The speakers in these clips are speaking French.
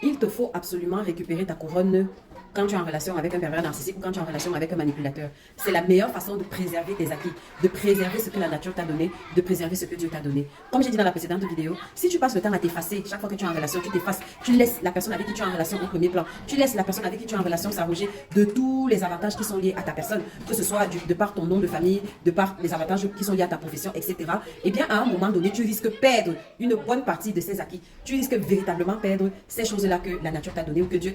il te faut absolument récupérer ta couronne quand tu es en relation avec un pervers narcissique ou quand tu es en relation avec un manipulateur. C'est la meilleure façon de préserver tes acquis, de préserver ce que la nature t'a donné, de préserver ce que Dieu t'a donné. Comme j'ai dit dans la précédente vidéo, si tu passes le temps à t'effacer, chaque fois que tu es en relation, tu t'effaces, tu laisses la personne avec qui tu es en relation au premier plan, tu laisses la personne avec qui tu es en relation s'arroger de tous les avantages qui sont liés à ta personne, que ce soit de par ton nom de famille, de par les avantages qui sont liés à ta profession, etc. Eh bien, à un moment donné, tu risques de perdre une bonne partie de ces acquis. Tu risques véritablement perdre ces choses-là que la nature t'a donné ou que Dieu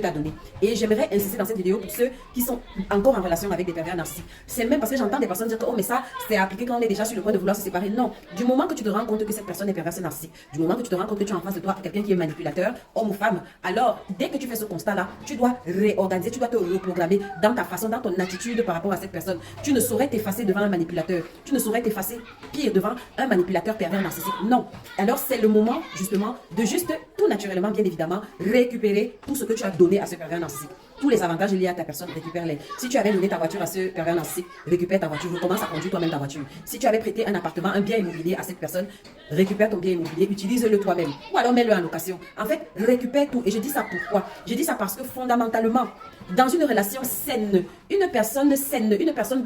t'a donné. Et j'aimerais insister dans cette vidéo pour ceux qui sont encore en relation avec des pervers narcissiques. C'est même parce que j'entends des personnes dire que, oh, mais ça, c'est appliqué quand on est déjà sur le point de vouloir se séparer. Non. Du moment que tu te rends compte que cette personne est perverse narcissique, du moment que tu te rends compte que tu as en face de toi quelqu'un qui est manipulateur, homme ou femme, alors, dès que tu fais ce constat-là, tu dois réorganiser, tu dois te reprogrammer dans ta façon, dans ton attitude par rapport à cette personne. Tu ne saurais t'effacer devant un manipulateur. Tu ne saurais t'effacer, pire, devant un manipulateur pervers narcissique. Non. Alors, c'est le moment, justement, de juste, tout naturellement, bien évidemment, récupérer tout ce que tu as donné à ce pervers narcissique. Tous les avantages liés à ta personne, récupère-les. Si tu avais loué ta voiture à ce pervers narcissique, récupère ta voiture, recommence à conduire toi-même ta voiture. Si tu avais prêté un appartement, un bien immobilier à cette personne, récupère ton bien immobilier, utilise-le toi-même. Ou alors mets-le en location. En fait, récupère tout. Et je dis ça pourquoi? Je dis ça parce que fondamentalement, dans une relation saine, une personne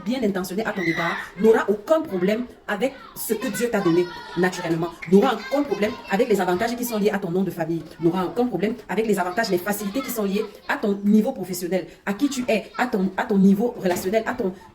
bien intentionnée à ton égard n'aura aucun problème avec ce que Dieu t'a donné naturellement. N'aura aucun problème avec les avantages qui sont liés à ton nom de famille. N'aura aucun problème avec les avantages, les facilités qui sont liées à ton niveau professionnel, à qui tu es, à ton niveau relationnel,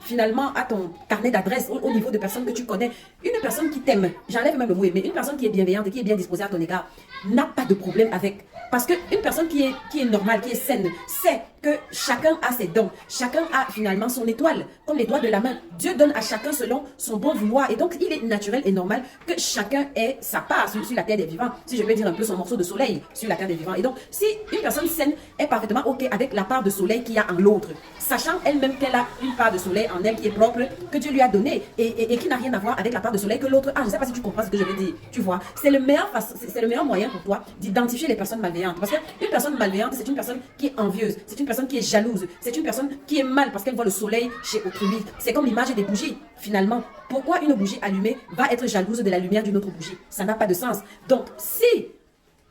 finalement à ton carnet d'adresse, au niveau de personnes que tu connais. Une personne qui t'aime, j'enlève même le mot aimer, une personne qui est bienveillante et qui est bien disposée à ton égard n'a pas de problème avec. Parce qu'une personne qui est normale, qui est saine, sait que chacun a ses dons. Chacun a finalement son étoile, comme les doigts de la main. Dieu donne à chacun selon son bon vouloir. Et donc, il est naturel et normal que chacun ait sa part sur la terre des vivants. Si je peux dire un peu son morceau de soleil sur la terre des vivants. Et donc, si une personne saine est parfaitement OK avec la part de soleil qu'il y a en l'autre, sachant elle-même qu'elle a une part de soleil en elle qui est propre, que Dieu lui a donnée et qui n'a rien à voir avec la part de soleil que l'autre a. Je ne sais pas si tu comprends ce que je veux dire. Tu vois, c'est le meilleur moyen pour toi d'identifier les personnes malveillantes. Parce qu'une personne malveillante, c'est une personne qui est envieuse, c'est une personne qui est jalouse, c'est une personne qui est mal parce qu'elle voit le soleil chez autrui. C'est comme l'image des bougies, finalement. Pourquoi une bougie allumée va être jalouse de la lumière d'une autre bougie? Ça n'a pas de sens. Donc, si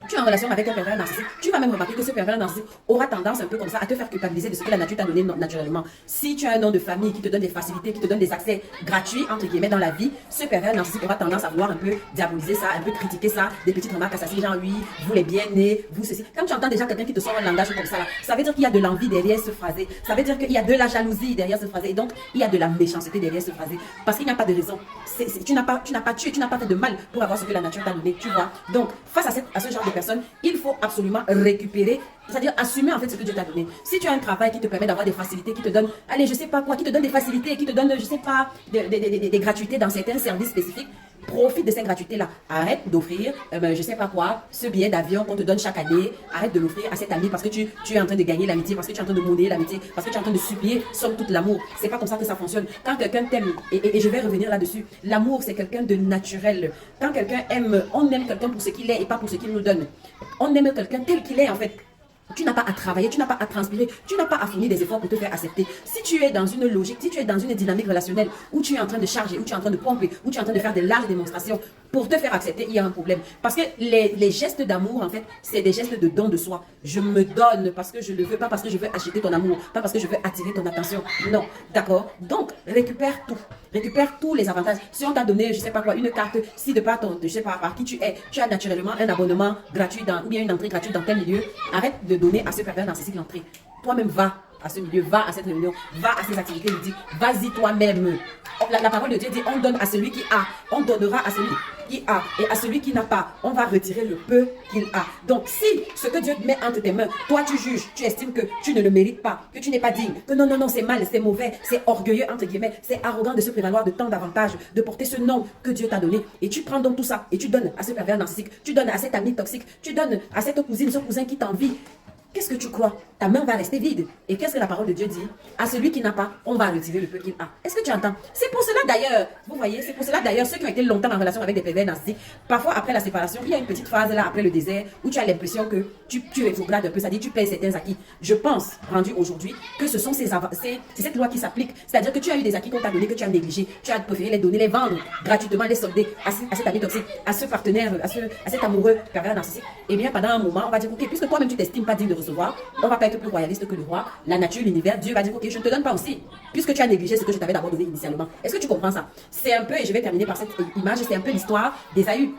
tu es en relation avec un pervers narcissique, tu vas même remarquer que ce pervers narcissique aura tendance un peu comme ça à te faire culpabiliser de ce que la nature t'a donné naturellement. Si tu as un nom de famille qui te donne des facilités, qui te donne des accès gratuits, entre guillemets, dans la vie, ce pervers narcissique aura tendance à vouloir un peu diaboliser ça, un peu critiquer ça, des petites remarques assassines, genre oui, vous les bien nés, vous ceci. Quand tu entends déjà quelqu'un qui te sort un langage comme ça, là, ça veut dire qu'il y a de l'envie derrière ce phrasé, ça veut dire qu'il y a de la jalousie derrière ce phrasé, et donc il y a de la méchanceté derrière ce phrasé, parce qu'il n'y a pas de raison. Tu n'as pas tué, tu n'as pas fait de mal pour avoir ce que la nature t'a donné, tu vois. Donc, face à ce genre de personnes, il faut absolument récupérer, c'est-à-dire assumer en fait ce que Dieu t'a donné. Si tu as un travail qui te permet d'avoir des facilités, qui te donne, allez, je sais pas quoi, qui te donne des facilités, qui te donne, je sais pas, des gratuités dans certains services spécifiques, profite de ces gratuités-là. Arrête d'offrir, je sais pas quoi, ce billet d'avion qu'on te donne chaque année. Arrête de l'offrir à cet ami parce que tu es en train de gagner l'amitié, parce que tu es en train de monnayer l'amitié, parce que tu es en train de supplier somme toute l'amour. C'est pas comme ça que ça fonctionne. Quand quelqu'un t'aime, et je vais revenir là-dessus, l'amour c'est quelqu'un de naturel. Quand quelqu'un aime, on aime quelqu'un pour ce qu'il est et pas pour ce qu'il nous donne. On aime quelqu'un tel qu'il est en fait. Tu n'as pas à travailler, tu n'as pas à transpirer, tu n'as pas à fournir des efforts pour te faire accepter. Si tu es dans une logique, si tu es dans une dynamique relationnelle où tu es en train de charger, où tu es en train de pomper, où tu es en train de faire de larges démonstrations pour te faire accepter, il y a un problème. Parce que les gestes d'amour, en fait, c'est des gestes de don de soi. Je me donne parce que je le veux, pas parce que je veux acheter ton amour, pas parce que je veux attirer ton attention. Non, d'accord? Donc, récupère tout. Récupère tous les avantages. Si on t'a donné, je sais pas quoi, une carte, si de par je sais pas par qui tu es, tu as naturellement un abonnement gratuit ou bien une entrée gratuite dans tel milieu, arrête de donner à ce pervers narcissique l'entrée. Toi-même va à ce milieu, va à cette réunion, va à ces activités ludiques, vas-y toi-même. La parole de Dieu dit, on donne à celui qui a, on donnera à celui qui a, et à celui qui n'a pas, on va retirer le peu qu'il a. Donc si ce que Dieu met entre tes mains, toi tu juges, tu estimes que tu ne le mérites pas, que tu n'es pas digne, que non, non, non, c'est mal, c'est mauvais, c'est orgueilleux entre guillemets, c'est arrogant de se prévaloir de tant d'avantages, de porter ce nom que Dieu t'a donné, et tu prends donc tout ça, et tu donnes à ce pervers narcissique, tu donnes à cet ami toxique, tu donnes à cette cousine, ce cousin qui t'envie. qu'est-ce que tu crois? Ta main va rester vide. Et qu'est-ce que la parole de Dieu dit? À celui qui n'a pas, on va retirer le peu qu'il a. Est-ce que tu entends? C'est pour cela d'ailleurs, vous voyez, c'est pour cela d'ailleurs, ceux qui ont été longtemps en relation avec des pervers narcissiques, parfois après la séparation, il y a une petite phase là, après le désert, où tu as l'impression que tu rétrogrades un peu, c'est-à-dire tu payes certains acquis. Je pense, rendu aujourd'hui, que ce sont c'est cette loi qui s'applique. C'est-à-dire que tu as eu des acquis qu'on t'a donné, que tu as négligé, tu as préféré les donner, les vendre gratuitement, les solder à cet ami toxique, à ce partenaire, à cet amoureux pervers narcissique. Et bien pendant un moment, on va dire, ok, puisque toi-même tu t'estimes pas digne de recevoir, on va pas être plus royaliste que le roi, la nature, l'univers, Dieu va dire, ok, je ne te donne pas aussi, puisque tu as négligé ce que je t'avais d'abord donné initialement. Est-ce que tu comprends ça? C'est un peu, et je vais terminer par cette image, c'est un peu l'histoire d'Ésaü.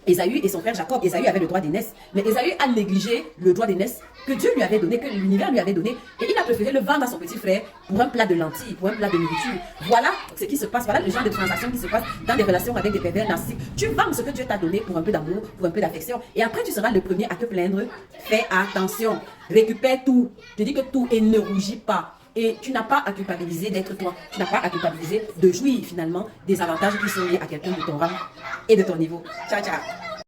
Ésaü et son frère Jacob. Ésaü avait le droit d'aînesse, mais Ésaü a négligé le droit d'aînesse que Dieu lui avait donné, que l'univers lui avait donné, et il a préféré le vendre à son petit frère pour un plat de lentilles, pour un plat de nourriture. Voilà ce qui se passe, voilà le genre de transaction qui se passe dans des relations avec des pervers narcissiques. Tu vends ce que Dieu t'a donné pour un peu d'amour, pour un peu d'affection, et après tu seras le premier à te plaindre. Fais attention, récupère tout, je dis que tout, et ne rougis pas. Et tu n'as pas à culpabiliser d'être toi. Tu n'as pas à culpabiliser de jouir finalement des avantages qui sont liés à quelqu'un de ton rang et de ton niveau. Ciao, ciao.